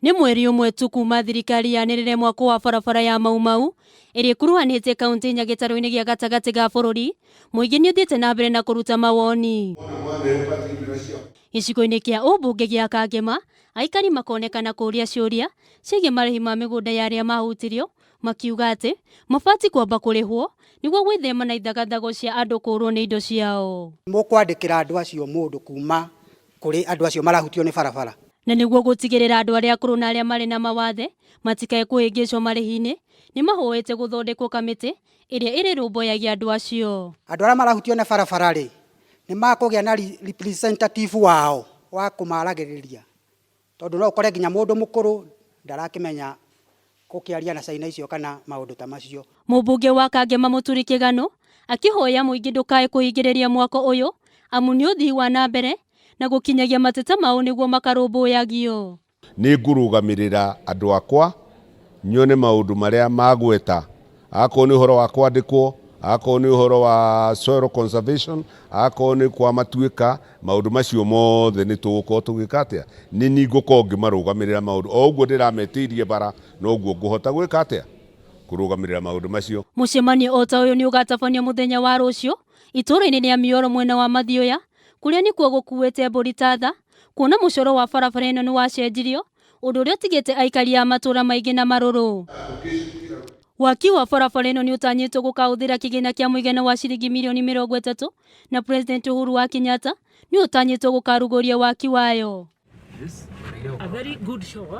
Nĩ mweri ũmwe tu kuma thirikari yanĩrĩre mwako wa barabara ya Mau Mau ĩrĩa ĩkuruhanĩtie kaunti nya gĩtarũ-inĩ gĩa gatagatĩ ga bũrũri, mũingĩ nĩ ũthiĩte na mbere na kũruta mawoni. Gĩcigo-inĩ kĩa ũmbunge gĩa Kangema, aikari makonekana kũũria ciũria ciĩgiĩ marĩhi ma mĩgũnda ya arĩa mahutirio, makiuga atĩ mabati kwamba kũrĩhwo nĩguo gwĩthema na ithagathago cia andũ kũũrwo nĩ indo ciao. Mũkwandĩkĩra andũ acio mũndũ kuma kũrĩ andũ acio marahutio nĩ barabara. Na nĩguo gũtigĩrĩra andũ arĩa akũrũ na arĩa marĩ na mawathe matikae kũhĩngĩcwo marĩhi-inĩ, nĩ mahoete gũthondekwo kamĩtĩ ĩrĩa ĩrĩrũmbũyagia andũ acio. Andũ arĩa marahutio nĩ barabara rĩ, nĩ makũgĩa na representative wao wa kũmaragĩrĩria, tondũ no ũkore nginya mũndũ mũkũrũ ndarakĩmenya gũkĩaria na caina icio kana maũndũ ta macio. Mũmbunge wa Kangema Mũturi Kĩgano akĩhoya mũingĩ ndũkae kũhingĩrĩria mwako ũyũ amu nĩ ũthii wa na mbere na gũkinyagia mateta mao nĩguo makarũmbũyagio. Nĩ ngũrũgamĩrĩra andũ akwa nyone maũndũ marĩa magweta, akorwo nĩ ũhoro wa kwandĩkwo, akorwo nĩ ũhoro wa soil conservation, akorwo nĩ kwa matuĩka, maũndũ macio mothe nĩ tũgũkorwo tũgĩka atĩa, nĩ niĩ ngũkorwo ngĩmarũgamĩrĩra maũndũ o ũguo ndĩrametĩirie bara, no ũguo ngũhota gwĩka atĩa, kũrũgamĩrĩra maũndũ macio. Mũcemanio o ta ũyũ nĩ ũgatabanio mũthenya wa rũciũ itũũra-inĩ rĩa Mioro mwena wa Mathioya, kũrĩa nĩkuo gũkuĩte mbũri ta tha, kuona mũcoro wa barabara ĩno nĩ wacenjirio, ũndũ ũrĩa ũtigĩte aikari a matũũra maingĩ na marũrũ. Waki wa barabara ĩno nĩ ũtanyĩtwo gũkahũthĩra kĩgĩna kĩa mũigana wa ciringi mirioni 30 na President Uhuru wa Kenyatta nĩ ũtanyĩtwo gũkarugũria waki wayo.